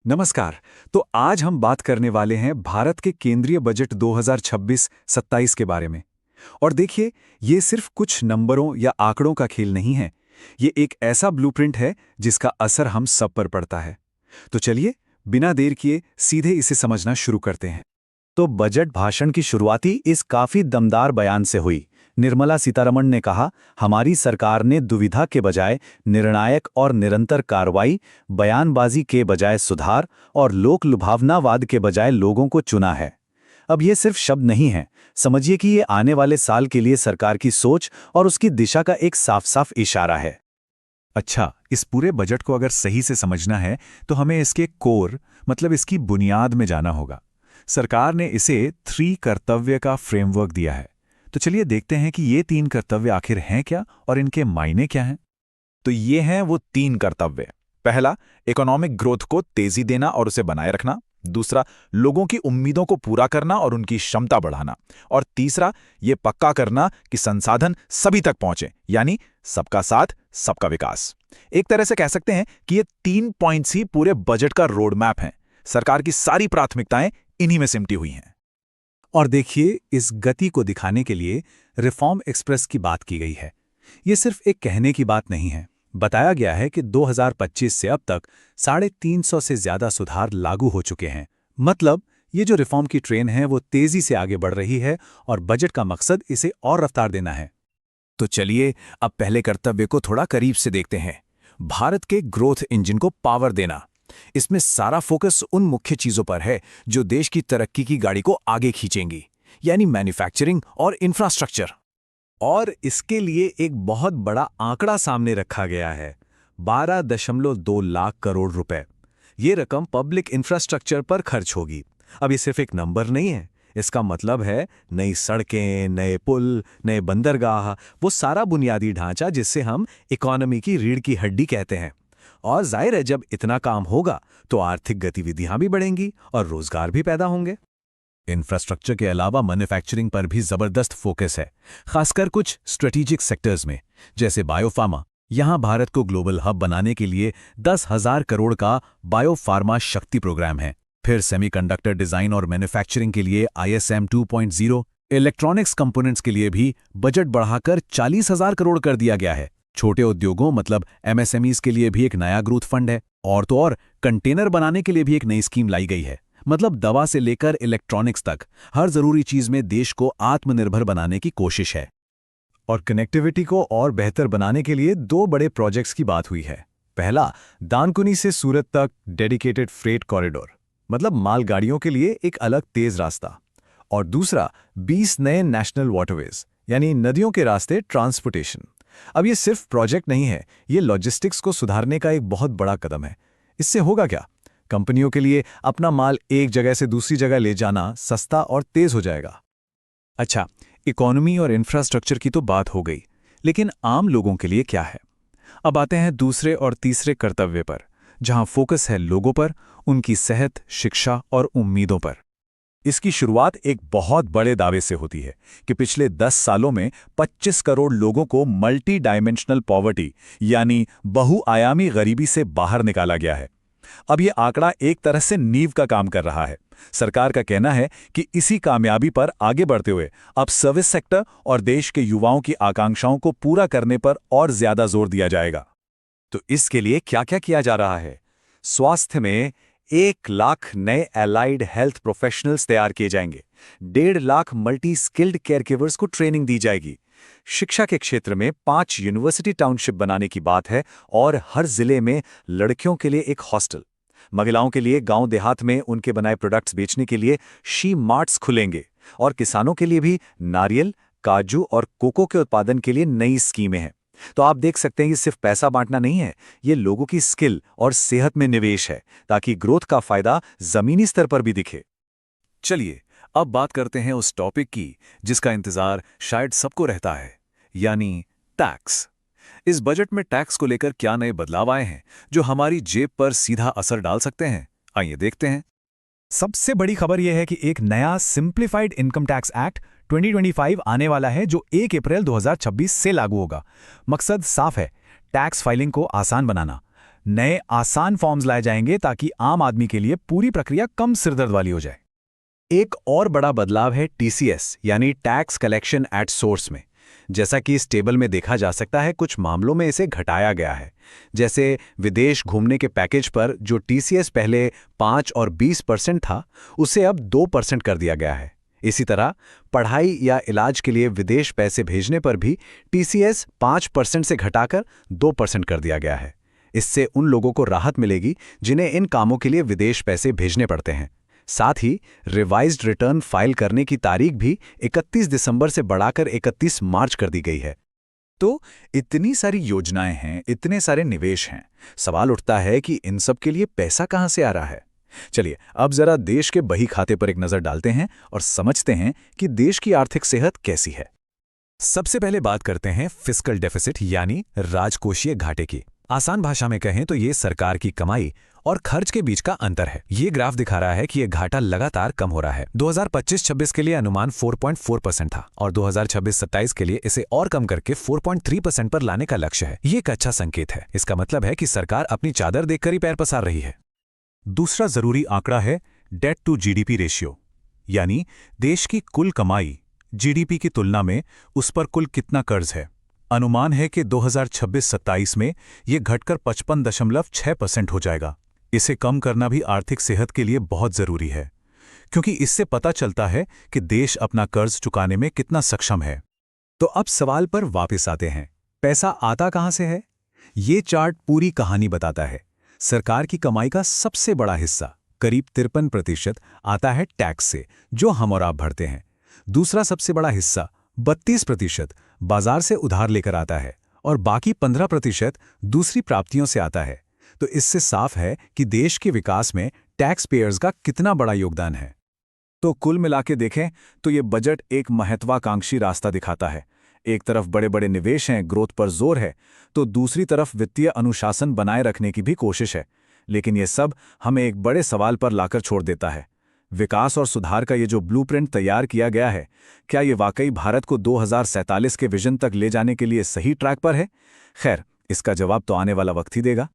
नमस्कार। तो आज हम बात करने वाले हैं भारत के केंद्रीय बजट 2026-27 के बारे में। और देखिए, ये सिर्फ कुछ नंबरों या आंकड़ों का खेल नहीं है। ये एक ऐसा ब्लूप्रिंट है जिसका असर हम सब पर पड़ता है। तो चलिए, बिना देर किए सीधे इसे समझना शुरू करते हैं। तो बजट भाषण की शुरुआती इस काफी दमदार बयान से हुई। निर्मला सीतारमण ने कहा, हमारी सरकार ने दुविधा के बजाय निर्णायक और निरंतर कार्रवाई, बयानबाजी के बजाय सुधार और लोक लुभावनावाद के बजाय लोगों को चुना है। अब ये सिर्फ शब्द नहीं है, समझिए कि ये आने वाले साल के लिए सरकार की सोच और उसकी दिशा का एक साफ साफ इशारा है। अच्छा, इस पूरे बजट को अगर सही से समझना है तो हमें इसके कोर मतलब इसकी बुनियाद में जाना होगा। सरकार ने इसे 3 कर्तव्य का फ्रेमवर्क दिया है। तो चलिए देखते हैं कि ये 3 कर्तव्य आखिर हैं क्या और इनके मायने क्या हैं। तो ये हैं वो 3 कर्तव्य। पहला, इकोनॉमिक ग्रोथ को तेजी देना और उसे बनाए रखना। दूसरा, लोगों की उम्मीदों को पूरा करना और उनकी क्षमता बढ़ाना। और तीसरा, ये पक्का करना कि संसाधन सभी तक पहुंचे, यानी सबका साथ सबका विकास। एक तरह से कह सकते हैं कि ये 3 पॉइंट्स ही पूरे बजट का रोड मैप हैं। सरकार की सारी प्राथमिकताएं इन्हीं में सिमटी हुई हैं। और देखिए, इस गति को दिखाने के लिए रिफॉर्म एक्सप्रेस की बात की गई है। ये सिर्फ एक कहने की बात नहीं है। बताया गया है कि 2025 से अब तक 350 से ज्यादा सुधार लागू हो चुके हैं। मतलब ये जो रिफॉर्म की ट्रेन है वो तेजी से आगे बढ़ रही है और बजट का मकसद इसे और रफ्तार देना है। तो चलिए अब पहले कर्तव्य को थोड़ा करीब से देखते हैं। भारत के ग्रोथ इंजन को पावर देना। इसमें सारा फोकस उन मुख्य चीजों पर है जो देश की तरक्की की गाड़ी को आगे खींचेंगी, यानी मैन्युफैक्चरिंग और इंफ्रास्ट्रक्चर। और इसके लिए एक बहुत बड़ा आंकड़ा सामने रखा गया है, 12.2 लाख करोड़ रुपए। ये रकम पब्लिक इंफ्रास्ट्रक्चर पर खर्च होगी। अब ये सिर्फ एक नंबर नहीं है, इसका मतलब है नई सड़कें, नए पुल, नए बंदरगाह, वो सारा बुनियादी ढांचा जिससे हम इकोनॉमी की रीढ़ की हड्डी कहते हैं। और जाहिर है, जब इतना काम होगा तो आर्थिक गतिविधियां भी बढ़ेंगी और रोजगार भी पैदा होंगे। इंफ्रास्ट्रक्चर के अलावा मैन्युफैक्चरिंग पर भी जबरदस्त फोकस है, खासकर कुछ स्ट्रेटेजिक सेक्टर्स में, जैसे बायोफार्मा। यहां भारत को ग्लोबल हब बनाने के लिए 10,000 करोड़ का बायोफार्मा शक्ति प्रोग्राम है। फिर सेमीकंडक्टर डिजाइन और मैन्युफैक्चरिंग के लिए ISM 2.0, इलेक्ट्रॉनिक्स कंपोनेंट्स के लिए भी बजट बढ़ाकर 40,000 करोड़ कर दिया गया है। छोटे उद्योगों मतलब MSMEs के लिए भी एक नया ग्रोथ फंड है। और तो और कंटेनर बनाने के लिए भी एक नई स्कीम लाई गई है। मतलब दवा से लेकर इलेक्ट्रॉनिक्स तक हर जरूरी चीज में देश को आत्मनिर्भर बनाने की कोशिश है। और कनेक्टिविटी को और बेहतर बनाने के लिए 2 बड़े प्रोजेक्ट्स की बात हुई है। पहला, दानकुनी से सूरत तक डेडिकेटेड फ्रेट कॉरिडोर, मतलब मालगाड़ियों के लिए एक अलग तेज रास्ता। और दूसरा, 20 नए नेशनल वाटरवेज, यानी नदियों के रास्ते ट्रांसपोर्टेशन। अब ये सिर्फ प्रोजेक्ट नहीं है, ये लॉजिस्टिक्स को सुधारने का एक बहुत बड़ा कदम है। इससे होगा क्या? कंपनियों के लिए अपना माल एक जगह से दूसरी जगह ले जाना सस्ता और तेज हो जाएगा। अच्छा, इकोनॉमी और इंफ्रास्ट्रक्चर की तो बात हो गई, लेकिन आम लोगों के लिए क्या है? अब आते हैं दूसरे और तीसरे कर्तव्य पर, जहां फोकस है लोगों पर, उनकी सेहत, शिक्षा और उम्मीदों पर। इसकी शुरुआत एक बहुत बड़े दावे से होती है कि पिछले 10 सालों में 25 करोड़ लोगों को मल्टी डायमेंशनल पॉवर्टी यानी बहुआयामी गरीबी से बाहर निकाला गया है। अब ये आंकड़ा एक तरह से नींव का काम कर रहा है। सरकार का कहना है कि इसी कामयाबी पर आगे बढ़ते हुए अब सर्विस सेक्टर और देश के युवाओं की आकांक्षाओं को पूरा करने पर और ज्यादा जोर दिया जाएगा। तो इसके लिए क्या-क्या किया जा रहा है? स्वास्थ्य में 1 लाख नए एलाइड हेल्थ प्रोफेशनल्स तैयार किए जाएंगे। 1.5 लाख मल्टी स्किल्ड केयरगिवर्स को ट्रेनिंग दी जाएगी। शिक्षा के क्षेत्र में 5 यूनिवर्सिटी टाउनशिप बनाने की बात है और हर जिले में लड़कियों के लिए एक हॉस्टल। महिलाओं के लिए गांव देहात में उनके बनाए प्रोडक्ट्स बेचने के लिए शी मार्ट्स खुलेंगे। और किसानों के लिए भी नारियल, काजू और कोको के उत्पादन के लिए नई स्कीमें हैं। तो आप देख सकते हैं कि सिर्फ पैसा बांटना नहीं है, ये लोगों की स्किल और सेहत में निवेश है, ताकि ग्रोथ का फायदा जमीनी स्तर पर भी दिखे। चलिए, अब बात करते हैं उस टॉपिक की जिसका इंतजार शायद सबको रहता है, यानी टैक्स। इस बजट में टैक्स को लेकर क्या नए बदलाव आए हैं जो हमारी जेब पर सीधा असर डाल सकते हैं? आइए देखते हैं। सबसे बड़ी खबर यह है कि एक नया सिंप्लीफाइड इनकम टैक्स एक्ट 2025 आने वाला है जो 1 अप्रैल 2026 से लागू होगा। मकसद साफ है, टैक्स फाइलिंग को आसान बनाना। नए आसान फॉर्म्स लाए जाएंगे ताकि आम आदमी के लिए पूरी प्रक्रिया कम सिरदर्द वाली हो जाए। एक और बड़ा बदलाव है टीसीएस यानी टैक्स कलेक्शन एट सोर्स में। जैसा कि इस टेबल में देखा जा सकता है, कुछ मामलों में इसे घटाया गया है। जैसे विदेश घूमने के पैकेज पर जो टीसीएस पहले 5 और 20% था, उसे अब 2% कर दिया गया है। इसी तरह पढ़ाई या इलाज के लिए विदेश पैसे भेजने पर भी टीसीएस 5% से घटाकर 2% कर दिया गया है। इससे उन लोगों को राहत मिलेगी जिन्हें इन कामों के लिए विदेश पैसे भेजने पड़ते हैं। साथ ही रिवाइज्ड रिटर्न फाइल करने की तारीख भी 31 दिसंबर से बढ़ाकर 31 मार्च कर दी गई है। तो इतनी सारी योजनाएं हैं, इतने सारे निवेश हैं, सवाल उठता है कि इन सब के लिए पैसा कहां से आ रहा है। चलिए अब जरा देश के बही खाते पर एक नजर डालते हैं और समझते हैं कि देश की आर्थिक सेहत कैसी है। सबसे पहले बात करते हैं फिस्कल डेफिसिट यानी राजकोषीय घाटे की। आसान भाषा में कहें तो ये सरकार की कमाई और खर्च के बीच का अंतर है। ये ग्राफ दिखा रहा है कि ये घाटा लगातार कम हो रहा है। 2025-26 के लिए अनुमान 4.4% था और 2026-27 के लिए इसे और कम करके 4.3% पर लाने का लक्ष्य है। ये एक अच्छा संकेत है। इसका मतलब है कि सरकार अपनी चादर देखकर ही पैर पसार रही है। दूसरा जरूरी आंकड़ा है डेट टू जीडीपी रेशियो, यानी देश की कुल कमाई जीडीपी की तुलना में उस पर कुल कितना कर्ज है। अनुमान है कि 2026-27 में यह घटकर 55.6% हो जाएगा। इसे कम करना भी आर्थिक सेहत के लिए बहुत जरूरी है, क्योंकि इससे पता चलता है कि देश अपना कर्ज चुकाने में कितना सक्षम है। तो अब सवाल पर वापस आते हैं, पैसा आता कहां से है? ये चार्ट पूरी कहानी बताता है। सरकार की कमाई का सबसे बड़ा हिस्सा करीब 53% आता है टैक्स से, जो हम और आप भरते हैं। दूसरा सबसे बड़ा हिस्सा 32% बाजार से उधार लेकर आता है और बाकी 15% दूसरी प्राप्तियों से आता है। तो इससे साफ है कि देश के विकास में टैक्स पेयर्स का कितना बड़ा योगदान है। तो कुल मिला के देखें तो ये बजट एक महत्वाकांक्षी रास्ता दिखाता है। एक तरफ बड़े बड़े निवेश हैं, ग्रोथ पर जोर है, तो दूसरी तरफ वित्तीय अनुशासन बनाए रखने की भी कोशिश है। लेकिन ये सब हमें एक बड़े सवाल पर लाकर छोड़ देता है। विकास और सुधार का ये जो ब्लूप्रिंट तैयार किया गया है, क्या ये वाकई भारत को 2047 के विजन तक ले जाने के लिए सही ट्रैक पर है? खैर, इसका जवाब तो आने वाला वक्त ही देगा।